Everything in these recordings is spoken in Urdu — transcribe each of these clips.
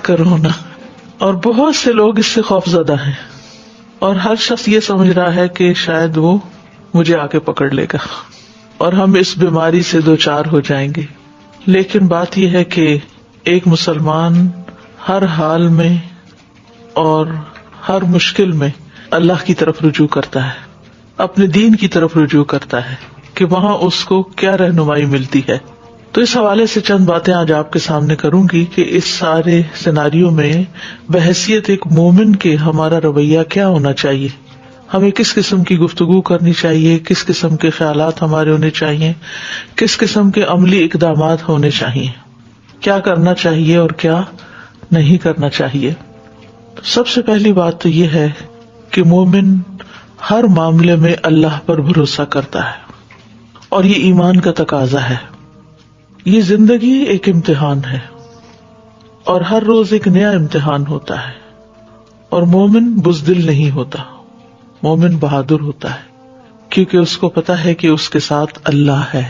کرونا، اور بہت سے لوگ اس سے خوف زدہ ہیں، اور ہر شخص یہ سمجھ رہا ہے کہ شاید وہ مجھے آ کے پکڑ لے گا اور ہم اس بیماری سے دوچار ہو جائیں گے۔ لیکن بات یہ ہے کہ ایک مسلمان ہر حال میں اور ہر مشکل میں اللہ کی طرف رجوع کرتا ہے، اپنے دین کی طرف رجوع کرتا ہے کہ وہاں اس کو کیا رہنمائی ملتی ہے۔ تو اس حوالے سے چند باتیں آج آپ کے سامنے کروں گی کہ اس سارے سیناریو میں بحیثیت ایک مومن کے ہمارا رویہ کیا ہونا چاہیے، ہمیں کس قسم کی گفتگو کرنی چاہیے، کس قسم کے خیالات ہمارے ہونے چاہیے، کس قسم کے عملی اقدامات ہونے چاہیے، کیا کرنا چاہیے اور کیا نہیں کرنا چاہیے۔ سب سے پہلی بات تو یہ ہے کہ مومن ہر معاملے میں اللہ پر بھروسہ کرتا ہے، اور یہ ایمان کا تقاضا ہے۔ یہ زندگی ایک امتحان ہے، اور ہر روز ایک نیا امتحان ہوتا ہے، اور مومن بزدل نہیں ہوتا، مومن بہادر ہوتا ہے، کیونکہ اس کو پتا ہے کہ اس کے ساتھ اللہ ہے۔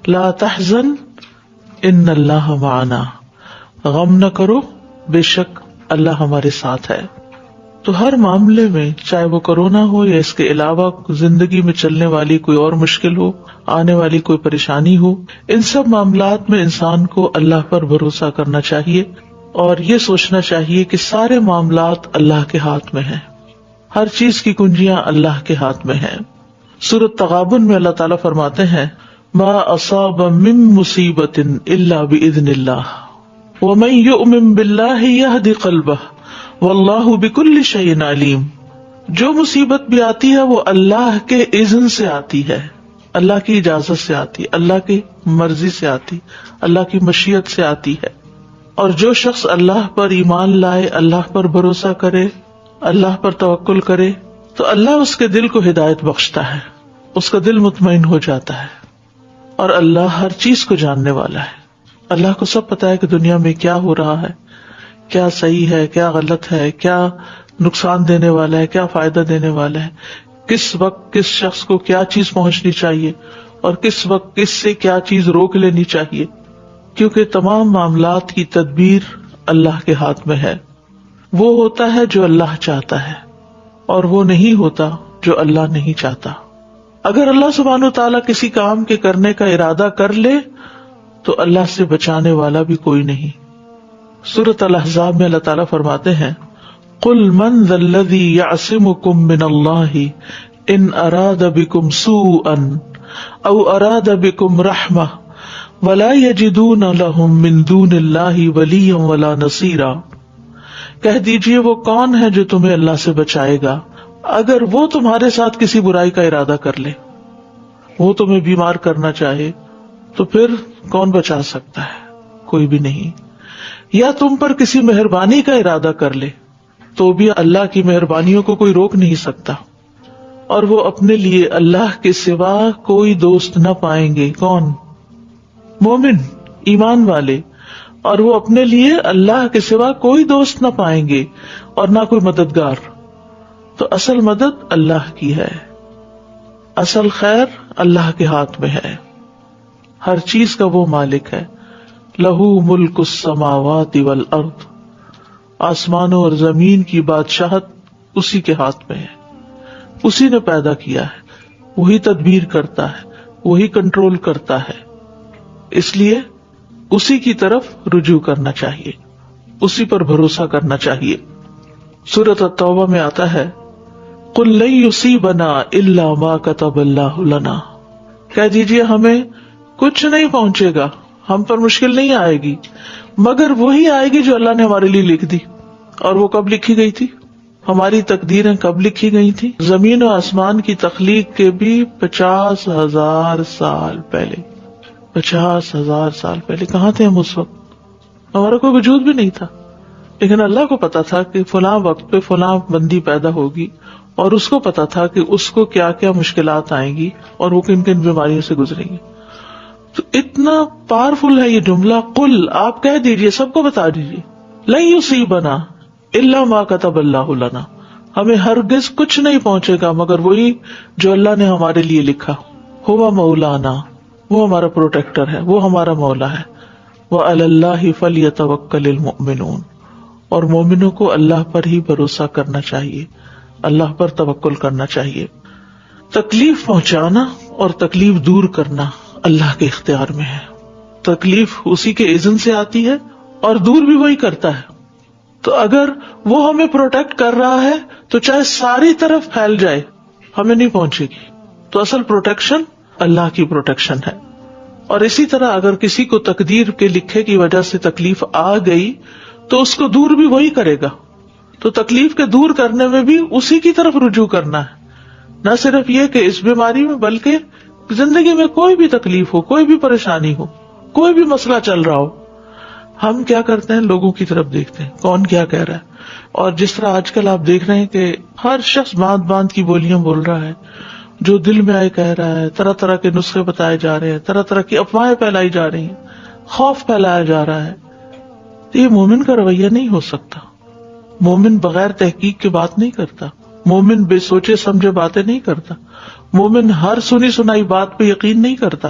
لا تحزن ان اللہ معنا، غم نہ کرو، بے شک اللہ ہمارے ساتھ ہے۔ تو ہر معاملے میں، چاہے وہ کورونا ہو یا اس کے علاوہ زندگی میں چلنے والی کوئی اور مشکل ہو، آنے والی کوئی پریشانی ہو، ان سب معاملات میں انسان کو اللہ پر بھروسہ کرنا چاہیے، اور یہ سوچنا چاہیے کہ سارے معاملات اللہ کے ہاتھ میں ہیں، ہر چیز کی کنجیاں اللہ کے ہاتھ میں ہیں۔ سورۃ تغابن میں اللہ تعالیٰ فرماتے ہیں، ما اصاب من مصیبت الا باذن اللہ ومن یؤمن باللہ یہد قلبہ واللہ بکل شیء علیم۔ جو مصیبت بھی آتی ہے وہ اللہ کے اذن سے آتی ہے، اللہ کی اجازت سے آتی ہے، اللہ کی مرضی سے آتی، اللہ کی مشیت سے آتی ہے۔ اور جو شخص اللہ پر ایمان لائے، اللہ پر بھروسہ کرے، اللہ پر توکل کرے، تو اللہ اس کے دل کو ہدایت بخشتا ہے، اس کا دل مطمئن ہو جاتا ہے، اور اللہ ہر چیز کو جاننے والا ہے۔ اللہ کو سب پتا ہے کہ دنیا میں کیا ہو رہا ہے، کیا صحیح ہے، کیا غلط ہے، کیا نقصان دینے والا ہے، کیا فائدہ دینے والا ہے، کس وقت کس شخص کو کیا چیز پہنچنی چاہیے، اور کس وقت کس سے کیا چیز روک لینی چاہیے، کیونکہ تمام معاملات کی تدبیر اللہ کے ہاتھ میں ہے۔ وہ ہوتا ہے جو اللہ چاہتا ہے، اور وہ نہیں ہوتا جو اللہ نہیں چاہتا۔ اگر اللہ سبحانہ وتعالیٰ کسی کام کے کرنے کا ارادہ کر لے تو اللہ سے بچانے والا بھی کوئی نہیں۔ سورۃ الاحزاب میں اللہ تعالیٰ فرماتے ہیں، قل من ذا الذی یعصمکم من اللہ ان اراد بکم سوءا او اراد بکم رحمہ ولا یجدون لهم من دون اللہ ولیا ولا نصیرا۔ کہہ دیجئے وہ کون ہے جو تمہیں اللہ سے بچائے گا اگر وہ تمہارے ساتھ کسی برائی کا ارادہ کر لے، وہ تمہیں بیمار کرنا چاہے تو پھر کون بچا سکتا ہے؟ کوئی بھی نہیں۔ یا تم پر کسی مہربانی کا ارادہ کر لے تو بھی اللہ کی مہربانیوں کو کوئی روک نہیں سکتا، اور وہ اپنے لیے اللہ کے سوا کوئی دوست نہ پائیں گے۔ کون؟ مومن، ایمان والے، اور وہ اپنے لیے اللہ کے سوا کوئی دوست نہ پائیں گے اور نہ کوئی مددگار۔ تو اصل مدد اللہ کی ہے، اصل خیر اللہ کے ہاتھ میں ہے، ہر چیز کا وہ مالک ہے۔ لہو ملک السماوات والارض، آسمانوں اور زمین کی بادشاہت اسی کے ہاتھ میں ہے، اسی نے پیدا کیا ہے، وہی تدبیر کرتا ہے، وہی کنٹرول کرتا ہے، اس لیے اسی کی طرف رجوع کرنا چاہیے، اسی پر بھروسہ کرنا چاہیے۔ سورۃ التوبہ میں آتا ہے، قل لن یصیبنا الا ما کتب اللہ لنا، کہہ دیجیے ہمیں کچھ نہیں پہنچے گا، ہم پر مشکل نہیں آئے گی مگر وہی آئے گی جو اللہ نے ہمارے لیے لکھ دی۔ اور وہ کب لکھی گئی تھی؟ ہماری تقدیریں کب لکھی گئی تھی؟ زمین و آسمان کی تخلیق کے بھی 50,000 سال پہلے۔ 50,000 سال پہلے کہاں تھے ہم اس وقت؟ ہمارا کوئی وجود بھی نہیں تھا، لیکن اللہ کو پتا تھا کہ فلاں وقت پہ فلاں بندی پیدا ہوگی، اور اس کو پتا تھا کہ اس کو کیا کیا مشکلات آئیں گی اور وہ کن کن بیماریوں سے گزرے گی۔ تو اتنا پاورفل ہے یہ جملہ، قل، آپ کہہ دیجئے، سب کو بتا دیجئے، لن یصیبنا الا ما کتب اللہ لنا، ہمیں ہرگز کچھ نہیں پہنچے گا مگر وہی جو اللہ نے ہمارے لیے لکھا۔ ہوا مولانا، وہ ہمارا پروٹیکٹر ہے، وہ ہمارا مولا ہے۔ وعلی اللہ فلیتوکل المؤمنون، اور مومنوں کو اللہ پر ہی بھروسہ کرنا چاہیے، اللہ پر توکل کرنا چاہیے۔ تکلیف پہنچانا اور تکلیف دور کرنا اللہ کے اختیار میں ہے۔ تکلیف اسی کے اذن سے آتی ہے اور دور بھی وہی کرتا ہے۔ تو اگر وہ ہمیں پروٹیکٹ کر رہا ہے تو چاہے ساری طرف پھیل جائے ہمیں نہیں پہنچے گی۔ تو اصل پروٹیکشن اللہ کی پروٹیکشن ہے۔ اور اسی طرح اگر کسی کو تقدیر کے لکھے کی وجہ سے تکلیف آ گئی تو اس کو دور بھی وہی کرے گا۔ تو تکلیف کے دور کرنے میں بھی اسی کی طرف رجوع کرنا ہے، نہ صرف یہ کہ اس بیماری میں، بلکہ زندگی میں کوئی بھی تکلیف ہو، کوئی بھی پریشانی ہو، کوئی بھی مسئلہ چل رہا ہو، ہم کیا کرتے ہیں؟ لوگوں کی طرف دیکھتے ہیں کون کیا کہہ رہا ہے۔ اور جس طرح آج کل آپ دیکھ رہے ہیں کہ ہر شخص باندھ باندھ کی بولیاں بول رہا ہے، جو دل میں آئے کہہ رہا ہے، طرح طرح کے نسخے بتائے جا رہے ہیں، طرح طرح کی افواہیں پھیلائی جا رہی ہیں، خوف پھیلایا جا رہا ہے۔ تو یہ مومن کا رویہ نہیں ہو سکتا۔ مومن بغیر تحقیق کے بات نہیں کرتا، مومن بے سوچے سمجھے باتیں نہیں کرتا، مومن ہر سنی سنائی بات پہ یقین نہیں کرتا،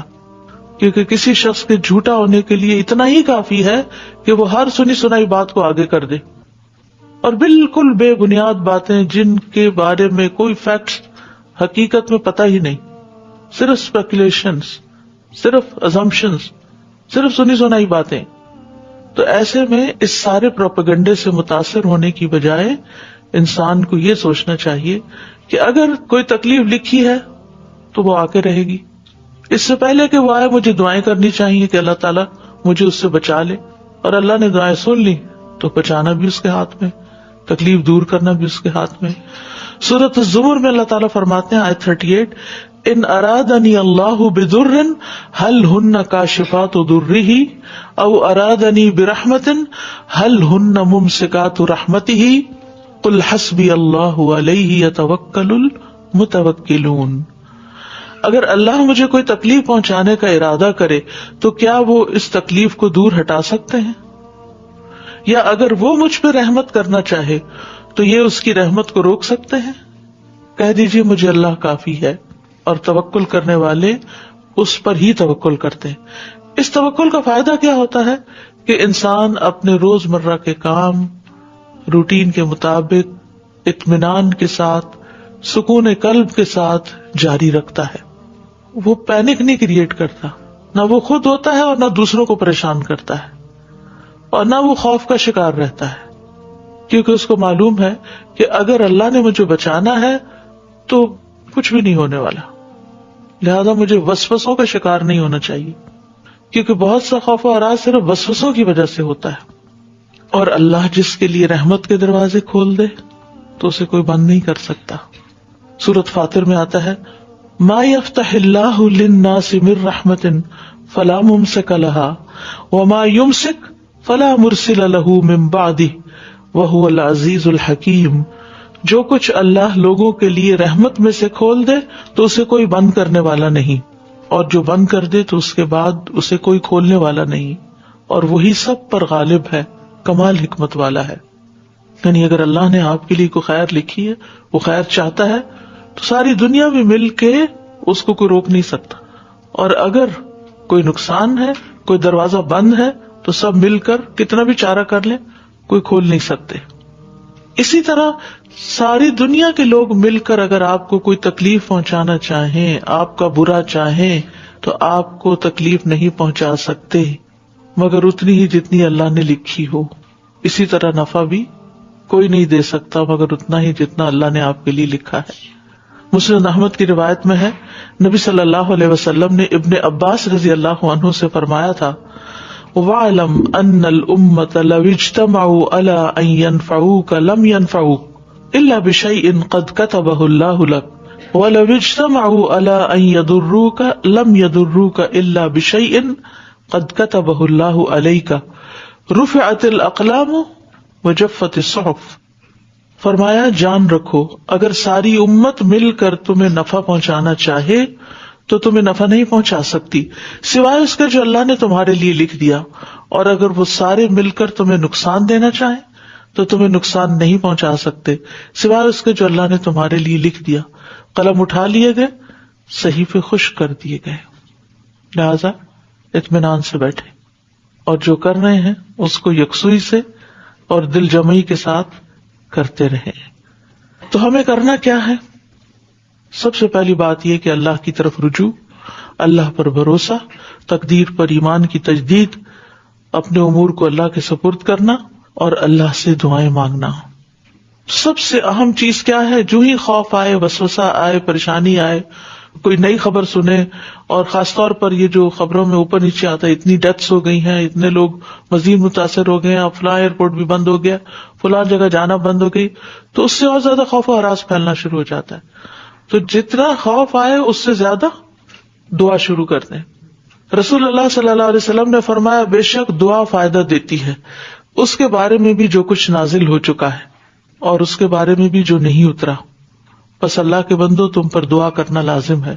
کیونکہ کسی شخص کے جھوٹا ہونے کے لیے اتنا ہی کافی ہے کہ وہ ہر سنی سنائی بات کو آگے کر دے، اور بالکل بے بنیاد باتیں جن کے بارے میں کوئی فیکٹس حقیقت میں پتہ ہی نہیں، صرف اسپیکولیشنز، صرف ازمپشنز، صرف سنی سنائی باتیں۔ تو ایسے میں اس سارے پروپیگنڈے سے متاثر ہونے کی بجائے انسان کو یہ سوچنا چاہیے کہ اگر کوئی تکلیف لکھی ہے تو وہ آ کے رہے گی۔ اس سے پہلے کہ وہ آئے مجھے دعائیں کرنی چاہیے کہ اللہ تعالیٰ مجھے اس سے بچا لے، اور اللہ نے دعائیں سن لی تو بچانا بھی اس کے ہاتھ میں، تکلیف دور کرنا بھی اس کے ہاتھ میں۔ سورۃ الزمر میں اللہ تعالیٰ فرماتے ہیں آیت 38، ان ارادنی اللہ بضر هل ہن کاشفات ضرہ او ارادنی برحمت هل ہن ممسکات رحمتہ قل حسبی اللہ علیہ یتوکل المتوکلون۔ اگر اللہ مجھے کوئی تکلیف پہنچانے کا ارادہ کرے تو کیا وہ اس تکلیف کو دور ہٹا سکتے ہیں؟ یا اگر وہ مجھ پہ رحمت کرنا چاہے تو یہ اس کی رحمت کو روک سکتے ہیں؟ کہہ دیجئے مجھے اللہ کافی ہے، اور توکل کرنے والے اس پر ہی توکل کرتے ہیں۔ اس توکل کا فائدہ کیا ہوتا ہے کہ انسان اپنے روز مرہ کے کام روٹین کے مطابق اطمینان کے ساتھ، سکون قلب کے ساتھ جاری رکھتا ہے۔ وہ پینک نہیں کریٹ کرتا، نہ وہ خود ہوتا ہے اور نہ دوسروں کو پریشان کرتا ہے، اور نہ وہ خوف کا شکار رہتا ہے، کیونکہ اس کو معلوم ہے کہ اگر اللہ نے مجھے بچانا ہے تو کچھ بھی نہیں ہونے والا، لہذا مجھے وسوسوں کا شکار نہیں ہونا چاہیے، کیونکہ بہت سا خوف و اراض صرف وسوسوں کی وجہ سے ہوتا ہے۔ اور اللہ جس کے لیے رحمت کے دروازے کھول دے تو اسے کوئی بند نہیں کر سکتا۔ سورۃ فاطر میں آتا ہے ما یفتح اللہ للناس من رحمت فلا ممسک لها وما یمسک فلا مرسل له من بعدہ وہو العزیز الحکیم۔ جو کچھ اللہ لوگوں کے لیے رحمت میں سے کھول دے تو اسے کوئی بند کرنے والا نہیں، اور جو بند کر دے تو اس کے بعد اسے کوئی کھولنے والا نہیں، اور وہی سب پر غالب ہے، کمال حکمت والا ہے۔ یعنی اگر اللہ نے آپ کے لیے کوئی خیر لکھی ہے، وہ خیر چاہتا ہے تو ساری دنیا بھی مل کے اس کو کوئی روک نہیں سکتا، اور اگر کوئی نقصان ہے، کوئی دروازہ بند ہے تو سب مل کر کتنا بھی چارہ کر لیں کوئی کھول نہیں سکتے۔ اسی طرح ساری دنیا کے لوگ مل کر اگر آپ کو کوئی تکلیف پہنچانا چاہیں، آپ کا برا چاہیں، تو آپ کو تکلیف نہیں پہنچا سکتے مگر اتنی ہی جتنی اللہ نے لکھی ہو۔ اسی طرح نفع بھی کوئی نہیں دے سکتا مگر اتنا ہی جتنا اللہ نے آپ کے لیے لکھا ہے۔ مسند احمد کی روایت میں ہے نبی صلی اللہ علیہ وسلم نے ابن عباس رضی اللہ عنہ سے فرمایا تھا وَاعْلَمْ أَنَّ الْأُمَّةَ لَوْ اجْتَمَعُوا عَلَىٰ أَن يَنْفَعُوكَ لَمْ يَنْفَعُوكَ إِلَّا بِشَيْءٍ قَدْ كَتَبَهُ اللَّهُ لَكَ وَلَوْ اجْتَمَعُوا عَلَىٰ أَن يَضُرُّوكَ لَمْ يَضُرُّوكَ إِلَّا بِشَيْءٍ قَدْ كَتَبَهُ اللَّهُ عَلَيْكَ رُفِعَتِ الْأَقْلَامُ وَجَفَّتِ الصُّحُفُ۔ فرمایا جان رکھو اگر ساری امت مل کر تمہیں نفع پہنچانا چاہے تو تمہیں نفع نہیں پہنچا سکتی سوائے اس کے جو اللہ نے تمہارے لیے لکھ دیا، اور اگر وہ سارے مل کر تمہیں نقصان دینا چاہیں تو تمہیں نقصان نہیں پہنچا سکتے سوائے اس کے جو اللہ نے تمہارے لیے لکھ دیا۔ قلم اٹھا لیے گئے، صحیفے خشک کر دیے گئے، لہذا اطمینان سے بیٹھے اور جو کر رہے ہیں اس کو یکسوئی سے اور دل جمعی کے ساتھ کرتے رہیں۔ تو ہمیں کرنا کیا ہے؟ سب سے پہلی بات یہ کہ اللہ کی طرف رجوع، اللہ پر بھروسہ، تقدیر پر ایمان کی تجدید، اپنے امور کو اللہ کے سپرد کرنا اور اللہ سے دعائیں مانگنا۔ سب سے اہم چیز کیا ہے؟ جو ہی خوف آئے، وسوسہ آئے، پریشانی آئے، کوئی نئی خبر سنے، اور خاص طور پر یہ جو خبروں میں اوپر نیچے آتا ہے، اتنی ڈیتھس ہو گئی ہیں، اتنے لوگ مزید متاثر ہو گئے ہیں، فلاں ایئرپورٹ بھی بند ہو گیا، فلاں جگہ جانا بند ہو گئی، تو اس سے اور زیادہ خوف و ہراس پھیلنا شروع ہو جاتا ہے۔ تو جتنا خوف آئے اس سے زیادہ دعا شروع کر دیں۔ رسول اللہ صلی اللہ علیہ وسلم نے فرمایا بے شک دعا فائدہ دیتی ہے، اس کے بارے میں بھی جو کچھ نازل ہو چکا ہے اور اس کے بارے میں بھی جو نہیں اترا، بس اللہ کے بندو تم پر دعا کرنا لازم ہے۔